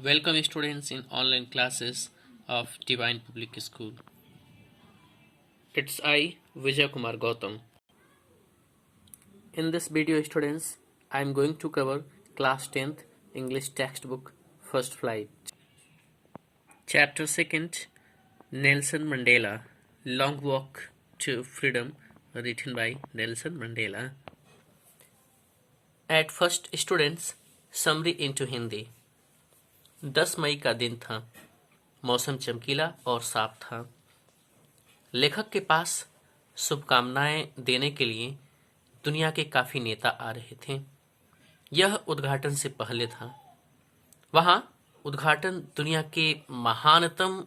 Welcome students in online classes of Divine Public School. It's I, Vijay Kumar Gautam. In this video students, I am going to cover class 10th English textbook First Flight. Chapter 2nd, Nelson Mandela, Long Walk to Freedom, written by Nelson Mandela. At first students, summary into Hindi. 10 मई का दिन था। मौसम चमकीला और साफ था। लेखक के पास शुभकामनाएं देने के लिए दुनिया के काफी नेता आ रहे थे। यह उद्घाटन से पहले था। वहां उद्घाटन दुनिया के महानतम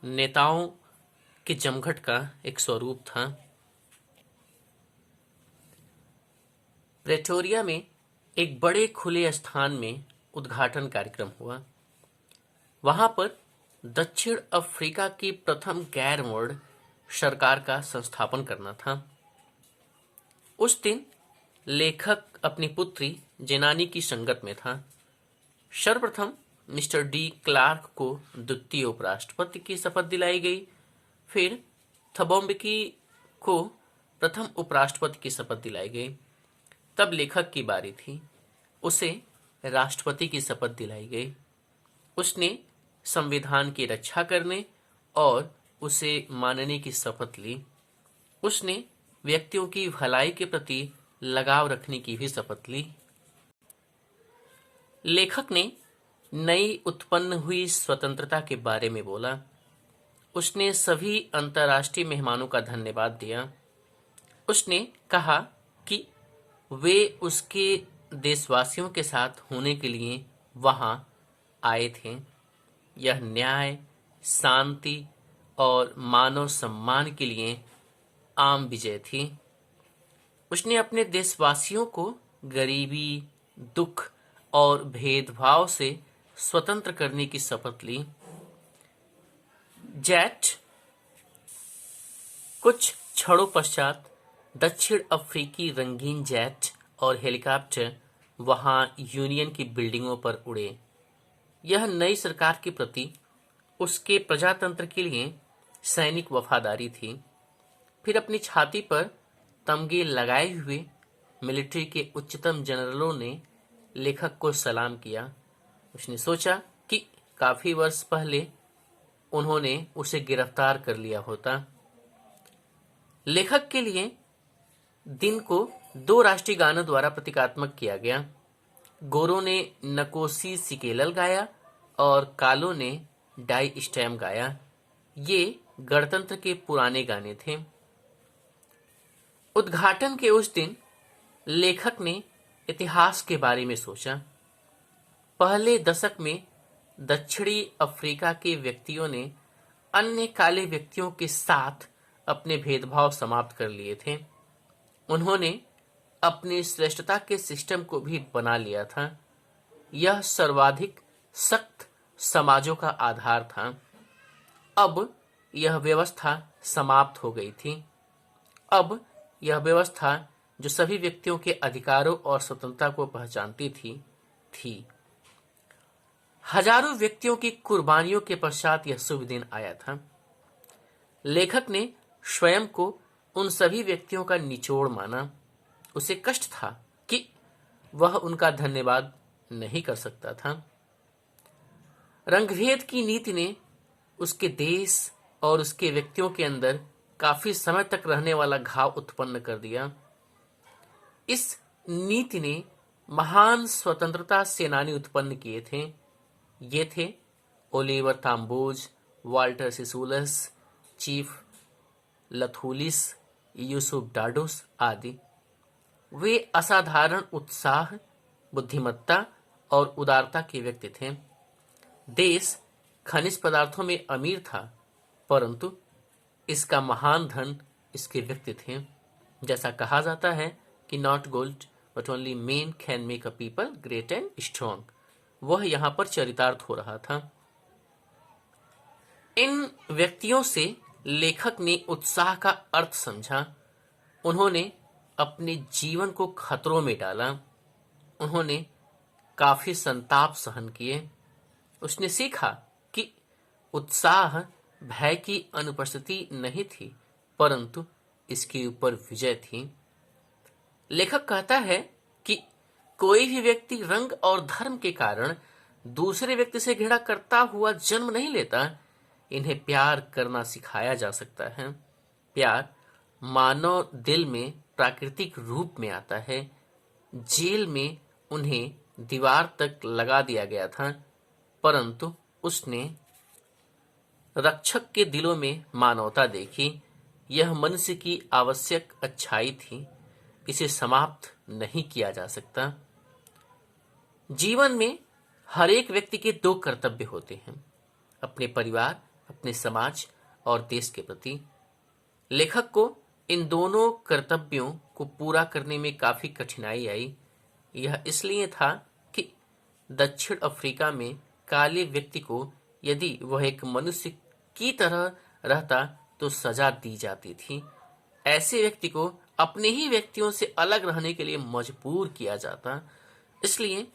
नेताओं के जमघट का एक स्वरूप था। प्रेटोरिया में एक बड़े खुले स्थान में उद्घाटन कार्यक्रम हुआ। वहां पर दक्षिण अफ्रीका की प्रथम गैर मुड़ सरकार का संस्थापन करना था। उस दिन लेखक अपनी पुत्री जेनानी की संगत में था। सर्वप्रथम मिस्टर डी क्लार्क को द्वितीय उपराष्ट्रपति की शपथ दिलाई गई। फिर थबोम्बिकी को प्रथम उपराष्ट्रपति की शपथ दिलाई गई। तब लेखक की बारी थी। उसे राष्ट्रपति की शपथ दिलाई गई। उसने संविधान की रक्षा करने और उसे मानने की शपथ ली। उसने व्यक्तियों की भलाई के प्रति लगाव रखने की भी शपथ ली। लेखक ने नई उत्पन्न हुई स्वतंत्रता के बारे में बोला। उसने सभी अंतर्राष्ट्रीय मेहमानों का धन्यवाद दिया। उसने कहा कि वे उसके देशवासियों के साथ होने के लिए वहां आए थे। यह न्याय, शांति और मानव सम्मान के लिए आम विजय थी। उसने अपने देशवासियों को गरीबी, दुख और भेदभाव से स्वतंत्र करने की शपथ ली। जेट कुछ क्षणों पश्चात दक्षिण अफ्रीकी रंगीन जेट और हेलीकॉप्टर वहां यूनियन की बिल्डिंगों पर उड़े। यह नई सरकार के प्रति उसके प्रजातंत्र के लिए सैनिक वफादारी थी। फिर अपनी छाती पर तमगे लगाए हुए मिलिट्री के उच्चतम जनरलों ने लेखक को सलाम किया। उसने सोचा कि काफी वर्ष पहले उन्होंने उसे गिरफ्तार कर लिया होता। लेखक के लिए दिन को 2 राष्ट्रीय गानों द्वारा प्रतीकात्मक किया गया। गोरों ने नकोसी सिकेलल गाया और कालों ने डाई स्टैम गाया। ये गणतंत्र के पुराने गाने थे। उद्घाटन के उस दिन लेखक ने इतिहास के बारे में सोचा। पहले दशक में दक्षिणी अफ्रीका के व्यक्तियों ने अन्य काले व्यक्तियों के साथ अपने भेदभाव समाप्त कर लिए थे। उन्होंने अपनी श्रेष्ठता के सिस्टम को भी बना लिया था। यह सर्वाधिक सख्त समाजों का आधार था। अब यह व्यवस्था समाप्त हो गई थी। अब यह व्यवस्था जो सभी व्यक्तियों के अधिकारों और स्वतंत्रता को पहचानती थी। हजारों व्यक्तियों की कुर्बानियों के पश्चात यह शुभ दिन आया था। लेखक ने स्वयं को उन सभी व्यक्तियों का निचोड़ माना। उसे कष्ट था कि वह उनका धन्यवाद नहीं कर सकता था। रंगभेद की नीति ने उसके देश और उसके व्यक्तियों के अंदर काफी समय तक रहने वाला घाव उत्पन्न कर दिया। इस नीति ने महान स्वतंत्रता सेनानी उत्पन्न किए थे। ये थे ओलिवर ताम्बोज, वाल्टर सिसुलस, चीफ लथुलिस, यूसुफ डाडोस आदि। वे असाधारण उत्साह, बुद्धिमत्ता और उदारता के व्यक्ति थे। देश खनिज पदार्थों में अमीर था, परंतु इसका महान धन इसके व्यक्ति थे। जैसा कहा जाता है कि not gold but only main can make a people great and strong. वह यहां पर चरितार्थ हो रहा था। इन व्यक्तियों से लेखक ने उत्साह का अर्थ समझा। उन्होंने अपने जीवन को खतरों में डाला। उन्होंने काफी संताप सहन किए। उसने सीखा कि उत्साह भय की अनुपस्थिति नहीं थी, परंतु इसके ऊपर विजय थी। लेखक कहता है कि कोई भी व्यक्ति रंग और धर्म के कारण दूसरे व्यक्ति से घृणा करता हुआ जन्म नहीं लेता। इन्हें प्यार करना सिखाया जा सकता है। प्यार मानव दिल में प्राकृतिक रूप में आता है। जेल में उन्हें दीवार तक लगा दिया गया था, परंतु उसने रक्षक के दिलों में मानवता देखी। यह मनुष्य की आवश्यक अच्छाई थी, इसे समाप्त नहीं किया जा सकता। जीवन में हर एक व्यक्ति के दो कर्तव्य होते हैं, अपने परिवार, अपने समाज और देश के प्रति। लेखक को इन दोनों कर्तव्यों को पूरा करने में काफी कठिनाई आई। यह इसलिए था कि दक्षिण अफ्रीका में काले व्यक्ति को यदि वह एक मनुष्य की तरह रहता तो सजा दी जाती थी। ऐसे व्यक्ति को अपने ही व्यक्तियों से अलग रहने के लिए मजबूर किया जाता। इसलिए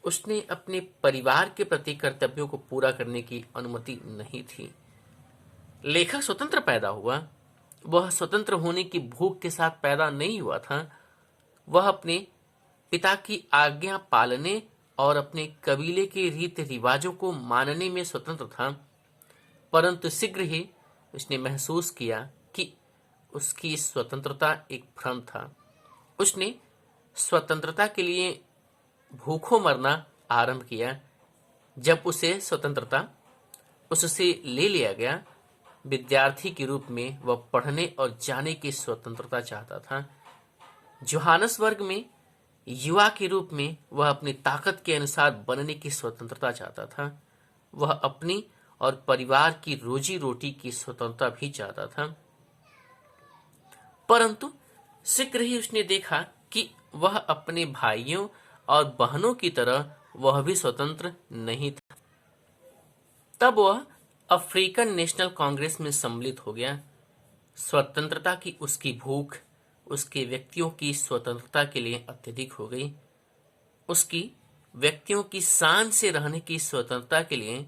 उसने अपने परिवार के प्रति कर्तव्यों को पूरा करने की अनुमति नहीं थी। लेखक स्वतंत्र पैदा हुआ। वह स्वतंत्र होने की भूख के साथ पैदा नहीं हुआ था। वह अपने पिता की आज्ञा पालने और अपने कबीले के रीति रिवाजों को मानने में स्वतंत्र था, परंतु शीघ्र ही उसने महसूस किया कि उसकी स्वतंत्रता एक भ्रम था। उसने स्वतंत्रता के लिए भूखों मरना आरंभ किया। जब उसे स्वतंत्रता उससे ले लिया गया, विद्यार्थी के रूप में वह पढ़ने और जाने की स्वतंत्रता चाहता था। जोहानसबर्ग में युवा के रूप में वह अपनी ताकत के अनुसार बनने की स्वतंत्रता चाहता था। वह अपनी और परिवार की रोजी रोटी की स्वतंत्रता भी चाहता था, परंतु शीघ्र ही उसने देखा कि वह अपने भाइयों और बहनों की तरह वह भी स्वतंत्र नहीं था। तब वह अफ्रीकन नेशनल कांग्रेस में सम्मिलित हो गया। स्वतंत्रता की उसकी भूख उसके व्यक्तियों की स्वतंत्रता के लिए अत्यधिक हो गई। उसकी व्यक्तियों की शान से रहने की स्वतंत्रता के लिए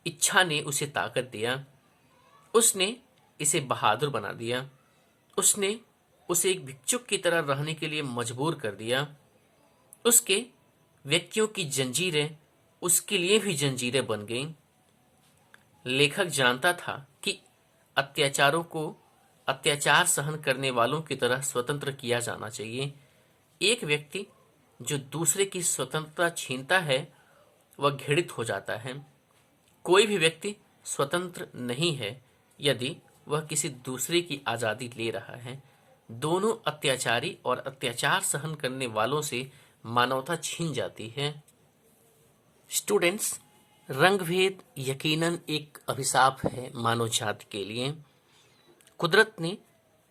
इच्छा ने उसे ताकत दिया। उसने इसे बहादुर बना दिया। उसने उसे एक भिक्षुक की तरह रहने के लिए मजबूर कर दिया। उसके व्यक्तियों की जंजीरें उसके लिए भी जंजीरें बन गईं। लेखक जानता था कि अत्याचार सहन करने वालों की तरह स्वतंत्र किया जाना चाहिए। एक व्यक्ति जो दूसरे की स्वतंत्रता छीनता है वह घृणित हो जाता है। कोई भी व्यक्ति स्वतंत्र नहीं है यदि वह किसी दूसरे की आजादी ले रहा है। दोनों अत्याचारी और अत्याचार सहन करने वालों से मानवता छीन जाती है। स्टूडेंट्स, रंगभेद यकीनन एक अभिशाप है मानव जाति के लिए। कुदरत ने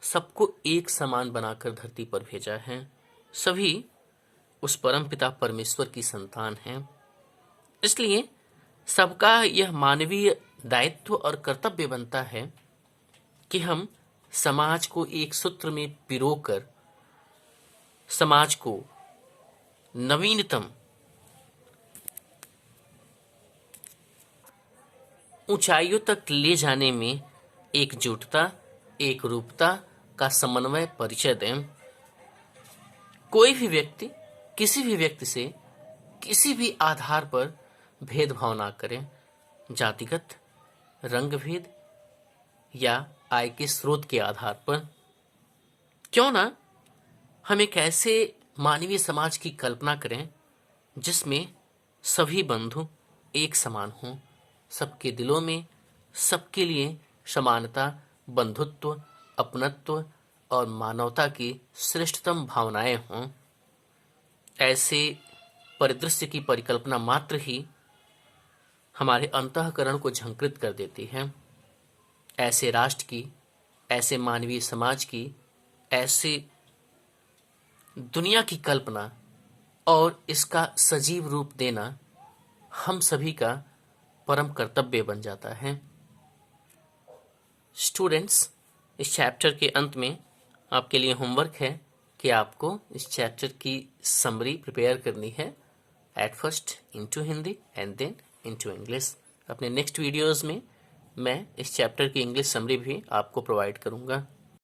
सबको एक समान बनाकर धरती पर भेजा है। सभी उस परमपिता परमेश्वर की संतान हैं। इसलिए सबका यह मानवीय दायित्व और कर्तव्य बनता है कि हम समाज को एक सूत्र में पिरोकर समाज को नवीनतम ऊंचाइयों तक ले जाने में एकजुटता, एकरूपता का समन्वय परिचय दें। कोई भी व्यक्ति किसी भी व्यक्ति से किसी भी आधार पर भेदभाव ना करें। जातिगत, रंगभेद या आय के स्रोत के आधार पर। क्यों ना हम एक ऐसे मानवीय समाज की कल्पना करें जिसमें सभी बंधु एक समान हों, सबके दिलों में सबके लिए समानता, बंधुत्व, अपनत्व और मानवता की श्रेष्ठतम भावनाएं हों। ऐसे परिदृश्य की परिकल्पना मात्र ही हमारे अंतःकरण को झंकृत कर देती है। ऐसे राष्ट्र की, ऐसे मानवीय समाज की, ऐसे दुनिया की कल्पना और इसका सजीव रूप देना हम सभी का परम कर्तव्य बन जाता है। स्टूडेंट्स, इस चैप्टर के अंत में आपके लिए होमवर्क है कि आपको इस चैप्टर की समरी प्रिपेयर करनी है, at first into Hindi and then into English। अपने नेक्स्ट वीडियोस में मैं इस चैप्टर की इंग्लिश समरी भी आपको प्रोवाइड करूँगा।